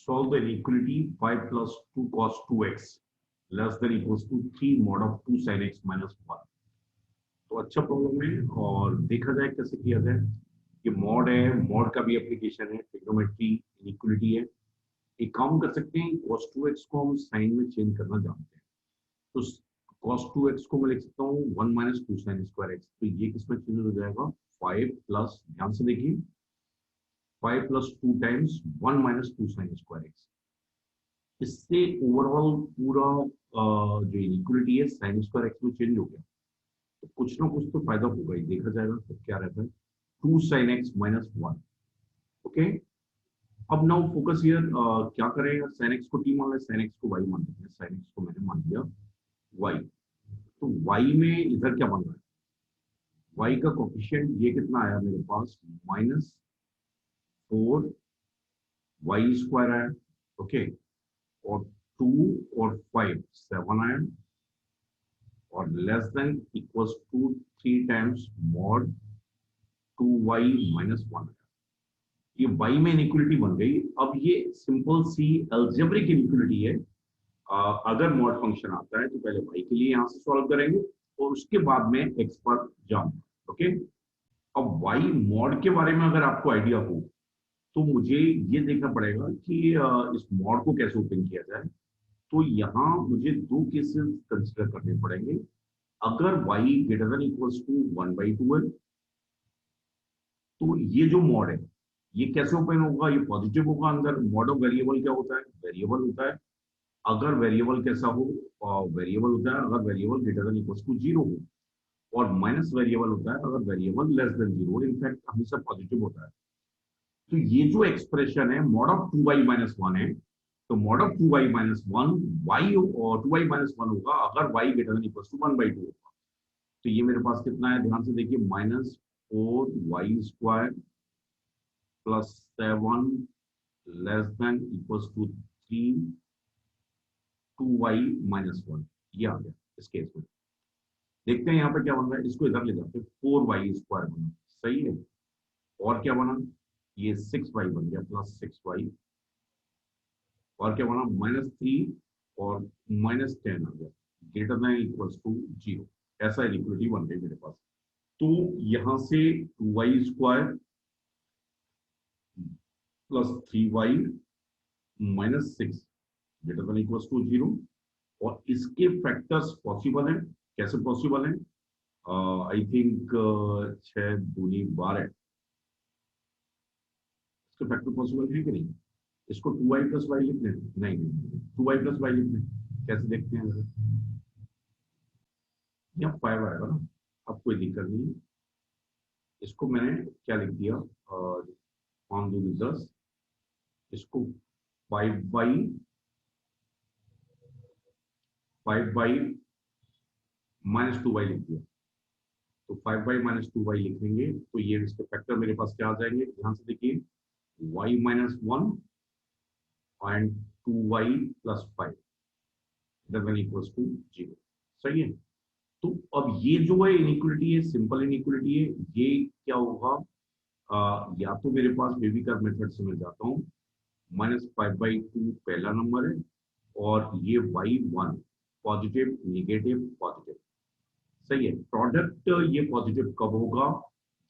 solve the inequality 5 plus 2 cos 2x less than equals to 3 mod of 2 sin x minus 1। तो अच्छा problem है और देखा जाए कैसे किया जाए। ये मॉड है, मॉड का भी एप्लीकेशन है, ट्रिग्नोमेट्री इनइक्वालिटी है। एक काम कर सकते हैं, cos 2x को हम साइन में चेंज करना जानते हैं। तो cos 2x को मैं लिख सकता हूँ 1 माइनस 2 साइन स्क्वायर एक्स। तो ये किसमें चेंज हो जाएगा 5 प्लस, ध्यान से देखिए 5 plus 2 times 1 minus 2 sine square x. इससे ओवरऑल पूरा जो इनइक्वालिटी है साइन स्क्वायर एक्स में चेंज हो गया। तो कुछ ना कुछ तो फायदा होगा ही, देखा जाएगा तो क्या रहता है 2 sin x minus 1। ओके, अब नाउ फोकस हियर, क्या करें, sin x को t मान ले, sin x को y मान लेते हैं। sin x को मैंने मान लिया y। तो y में इधर क्या बन रहा है, y का कोफिशिएंट ये कितना आया मेरे पास -4 y स्क्वायर आया। ओके, और 2 और 5 7 आया, और less than equals to 3 times mod 2y minus 1। ये y में इनइक्वालिटी बन गई। अब ये सिंपल सी अलजेब्रिक इनइक्वालिटी है। अगर मॉड फंक्शन आता है तो पहले y के लिए यहां से सॉल्व करेंगे और उसके बाद में x पर जाऊंगा। ओके, अब y मॉड के बारे में अगर आपको आइडिया हो तो मुझे ये देखना पड़ेगा कि इस मॉड को कैसे ओपन किया जाए। तो यहाँ मुझे दो केसेस कंसिडर करने पड़ेंगे। अगर y greater than equals to 1/2 है तो ये जो मॉड है ये कैसे ओपन होगा, ये पॉजिटिव होगा। अंदर मॉड ऑफ वेरिएबल क्या होता है, वेरिएबल होता है। अगर वेरिएबल कैसा हो, वेरिएबल होता है अगर variable greater than equals to 0 हो, और माइनस वेरिएबल होता है अगर वेरिएबल लेस देन 0, इनफैक्ट हमेशा पॉजिटिव होता है। तो ये जो एक्सप्रेशन है मॉड ऑफ 2y माइनस 1 है, तो mod of 2y minus 1 y और 2y माइनस 1 होगा अगर y greater than equals to 1/2 होगा। तो ये मेरे पास कितना है, ध्यान से देखिए -4y square plus 7 less than equals to 3 2y minus 1। ये आ गया। इस केस में देखते हैं यहाँ पे क्या बन रहा है, इसको इधर ले जाते हैं 4y स्क्वायर बना, सही है। और क्या बना, ये 6y बन गया प्लस 6y, और क्या बना -3 और -10 आ गया ग्रेटर देन इक्वल्स टू 0। ऐसा इक्वलिटी बन गई मेरे पास। तो यहां से 2y square plus 3y minus 6 greater than equals to 0, और इसके फैक्टर्स पॉसिबल हैं। कैसे पॉसिबल है, आई थिंक 6 दूनी 12 इसके फैक्टर पॉसिबल है कि नहीं। इसको 2y प्लस वाई लिख लें, नहीं 2y प्लस वाई लिख लें। कैसे देखते हैं, यहाँ 5 आएगा ना, अब कोई दिक्कत नहीं है। इसको मैंने क्या लिख दिया, ऑन दो 10, इसको 5 बाई -2y लिख दिया। तो 5 बाई -2y लिखेंगे तो ये इसके फैक्टर मेरे पास क्या आ जाएंगे, ध्यान से देखिए y minus 1 and 2y plus 5 equals to 0। सही है। तो अब ये जो है इनइक्वालिटी है, सिंपल इनइक्वालिटी है। ये क्या होगा, या तो मेरे पास बेबीकर मेथड से मैं जाता हूँ, -5/2 पहला नंबर है, और ये y1 पॉजिटिव नेगेटिव पॉजिटिव। सही है। प्रोडक्ट ये पॉजिटिव कब होगा,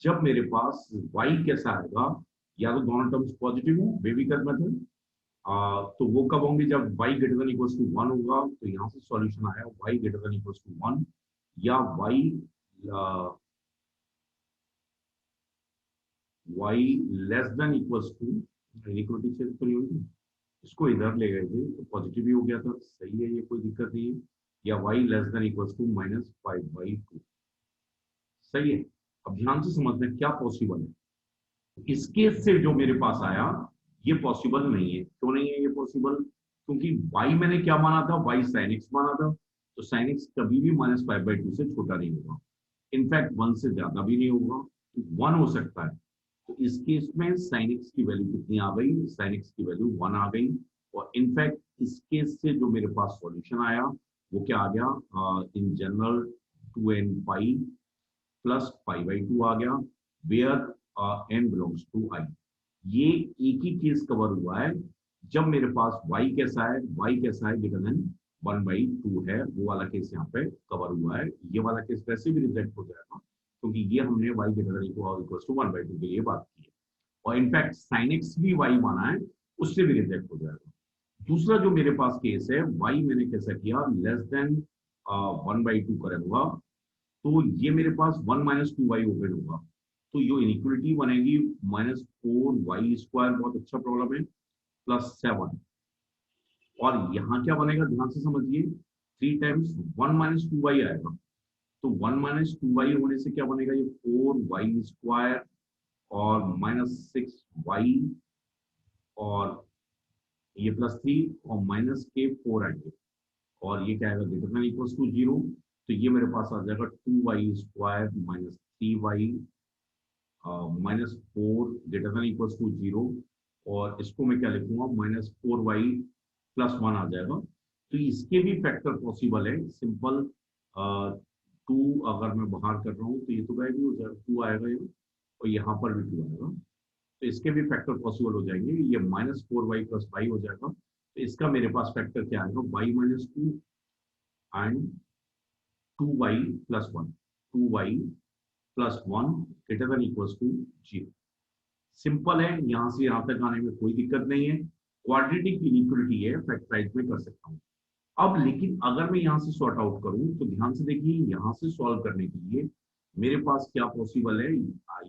जब मेरे पास y कैसा आएगा, या तो दोनों टर्म्स पॉजिटिव हो बेबीकर मेथड, तो वो कब होंगे, जब y greater than equals to 1 होगा। तो यहाँ से सॉल्यूशन आया y greater than equals to 1, या y less than equals to, inequality check तो नहीं होगी, इसको इधर ले गए थे तो पॉजिटिव ही हो गया था। सही है, ये कोई दिक्कत नहीं है। या y less than equals to -5/2। सही है। अब ध्यान से समझना क्या पॉसिबल है। इस केस से जो मेरे पास आया ये पॉसिबल नहीं है। क्यों नहीं है ये पॉसिबल, क्योंकि y मैंने क्या माना था, y sin x माना था। तो sin x कभी भी -5/2 से छोटा नहीं होगा, इनफैक्ट 1 से ज्यादा भी नहीं होगा, तो 1 हो सकता है। तो इस केस में sin x की वैल्यू कितनी आ गई, sin x की वैल्यू 1 आ गई। और इनफैक्ट इस केस से जो मेरे पास सॉल्यूशन आया वो क्या आ गया, in general 2n pi plus π/2 आ गया, where n belongs to i। ये एक ही केस कवर हुआ है जब मेरे पास y कैसा है, y कैसा है ग्रेटर देन 1/2 है, वो वाला केस यहाँ पे कवर हुआ है। ये वाला केस वैसे भी रिजेक्ट हो जाएगा क्योंकि ये हमने y greater than equal to 1/2 के लिए बात की है, और इनफैक्ट sin x भी y माना है, उससे भी रिजेक्ट हो जाएगा। दूसरा जो मेरे पास केस है, y मैंने कैसा किया, लेस देन 1/2 करूंगा, तो ये मेरे पास 1 - 2y ओपन होगा, तो ये इनइक्वलिटी बनेगी -4y², बहुत अच्छा प्रॉब्लम है, +7, और यहाँ क्या बनेगा ध्यान से समझिए, 3 टाइम्स 1 - 2y आएगा, तो 1 - 2y होने से क्या बनेगा, ये 4y² और -6y, और ये +3 और -4 आएंगे, और ये क्या आएगा ग्रेटर देन इक्वल्स टू 0, तो ये मेरे पास आ जाएगा 2y² -3y -4 greater than equals to 0, और इसको मैं क्या लिखूंगा, -4y +1 आ जाएगा। तो इसके भी फैक्टर पॉसिबल है, सिंपल 2 अगर मैं बाहर कर रहा हूँ तो ये तो गायब ही हो जाएगा, 2 आएगा ये, और यहाँ पर भी 2 आएगा, तो इसके भी फैक्टर पॉसिबल हो जाएंगे, ये -4y +5 हो जाएगा, तो इसका मेरे पास फैक्टर क्या आएगा, y - 2 and 2y +1, 2y +1 greater than equals to 0। Simple है, यहां से यहां तक आने में कोई दिक्कत नहीं है, क्वाड्रेटिक इनइक्वालिटी है, फैक्टराइज में कर सकता हूँ। अब लेकिन अगर मैं यहाँ से सॉर्ट आउट करूं तो ध्यान से देखिए, यहाँ से सॉल्व करने के लिए मेरे पास क्या पॉसिबल है,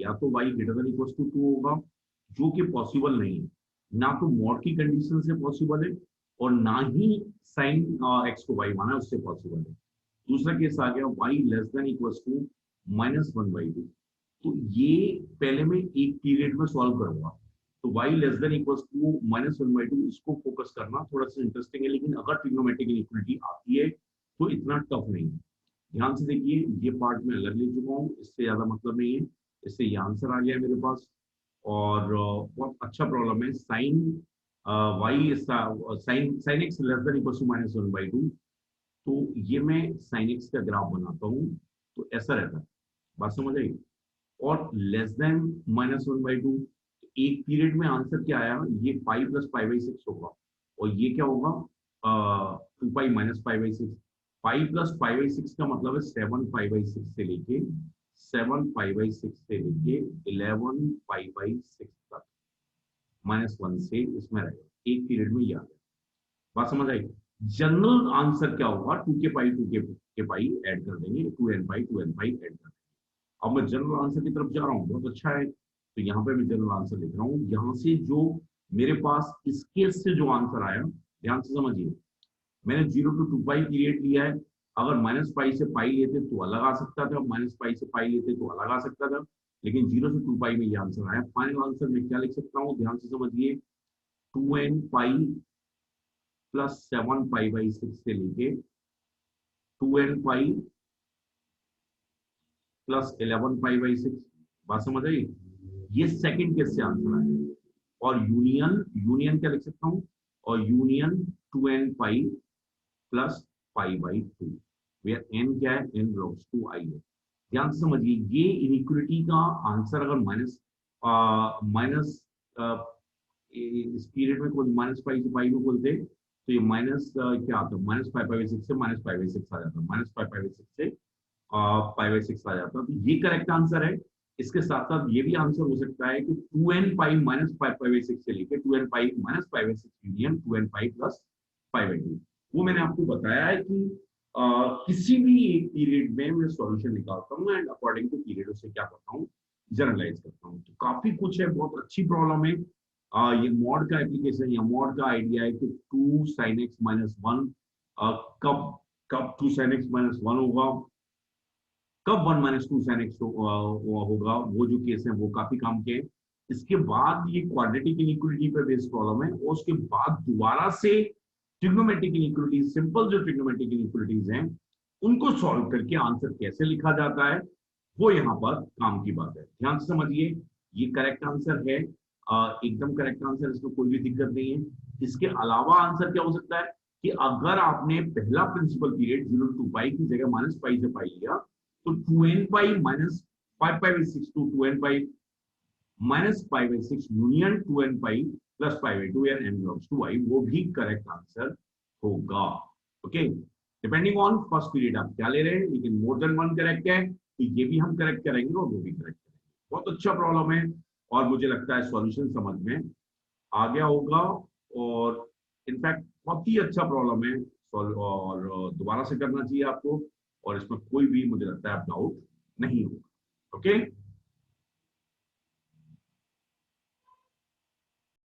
या तो y greater than equals to 2 होगा, जो कि पॉसिबल नहीं है, ना तो मॉड की कंडीशन से पॉसिबल है, और ना ही साइन x को y माना उससे पॉसिबल है। दूसरा केस आ गया y less than equals to -1/2, तो ये पहले मैं एक पीरियड में सॉल्व करूंगा, तो y less than equals to -1/2, इसको फोकस करना थोड़ा सा इंटरेस्टिंग है, लेकिन अगर ट्रिग्नोमेट्रिक इनइक्वालिटी आती है तो इतना टफ नहीं है। ध्यान से देखिए, ये पार्ट मैं अलग ले चुका हूँ, इससे ज्यादा मतलब नहीं है, इससे ये आंसर आ गया है मेरे पास, और बहुत अच्छा प्रॉब्लम है, sine y sine x less than equals to -1/2, तो ये मैं साइन x का ग्राफ बनाता हूँ, तो ऐसा रहता है, बात समझ आई, और लेस देन -1/2, एक पीरियड में आंसर क्या आया, ये 5 + 5/6 होगा, और ये क्या होगा 2π - 5/6, 5 + 5/6 का मतलब है 7π/6 से लेके 7π/6 से लेके 11π/6 तक, -1 से इसमें रहेगा, एक पीरियड में ये आ गया, बात समझ आई। जनरल आंसर क्या होगा, 2 के पाई ऐड कर देंगे, 2n पाई ऐड कर देंगे। अब मैं जनरल आंसर की तरफ जा रहा हूँ, बहुत अच्छा है, तो यहाँ पे मैं जनरल आंसर लिख रहा हूँ, यहाँ से जो मेरे पास इस केस से जो आंसर आया, ध्यान से समझिए, मैंने 0 to 2π पीरियड लिया है, अगर -π से पाई लेते तो अलग आ सकता था, -π से पाई लेते तो अलग आ सकता था, लेकिन 0 से 2π में ये आंसर आया। फाइनल आंसर में क्या लिख सकता हूँ, ध्यान से समझिए, 2n + 7π/6 से लेके 2n + 11π/6, बात समझ आई, ये सेकंड केस से आंसर आया, और यूनियन यूनियन क्या लिख सकता हूँ, और यूनियन 2n + π/2, वेयर n क्या है, n बिलोंग्स टू i है। ध्यान से समझिए, ये इनइक्वालिटी का आंसर अगर माइनस इस पीरियड में कोई -π से पाई में खोलते, तो ये माइनस क्या आता है, -π/6 से -π/6 आ जाता है, -π/6 से π/6 आ जाता है, तो ये करेक्ट आंसर है। इसके साथ साथ ये भी आंसर हो सकता है कि 2n पाई -π/6 से लेके 2n पाई -π/6 यूनियन 2n पाई + π/2, वो मैंने आपको बताया है कि किसी भी एक पीरियड में मैं सॉल्यूशन निकालता हूँ, एंड अकॉर्डिंग टू पीरियड उसे क्या करता हूँ, जनरलाइज करता हूँ। तो काफी कुछ है, बहुत अच्छी प्रॉब्लम है। ये मॉड का एप्लीकेशन या मॉड का आइडिया है कि 2 sin x - 1 कब कब 2 sin x - 1 होगा, कब 1 - 2 sin x होगा, वो जो केस है वो काफी काम के हैं। इसके बाद ये क्वाड्रेटिक इनइक्वालिटी पे बेस्ड प्रॉब्लम है, और उसके बाद दोबारा से ट्रिग्नोमेट्रिक इनइक्वालिटीज, सिंपल जो ट्रिग्नोमेट्रिक इनइक्वालिटीज हैं, उनको सॉल्व करके आंसर कैसे लिखा जाता है, वो यहाँ पर काम की बात है। ध्यान से समझिए, ये करेक्ट आंसर है, एकदम करेक्ट आंसर, इसमें कोई भी दिक्कत नहीं है। इसके अलावा आंसर क्या हो सकता है कि अगर आपने पहला प्रिंसिपल पीरियड 0 to 2π की जगह -π से पाई लिया, तो 2n pi -5π/6 to 2n pi -π/6 union 2n pi plus 5/2 या n belongs to y, वो भी करेक्ट आंसर होगा। Okay, depending on first period आप क्या ले रहे हैं, लेकिन मोर देन वन करेक्ट है तो ये भी हम करेक्ट करेंगे और वो भी करेक्ट करेंगे। बहुत अच्छा प्रॉब्लम है और मुझे लगता है सॉल्यूशन समझ में आ गया होगा, और इनफैक्ट बहुत ही अच्छा प्रॉब्लम है और दोबारा से करना चाहिए आपको, और इसमें कोई भी मुझे लगता है डाउट नहीं होगा। ओके।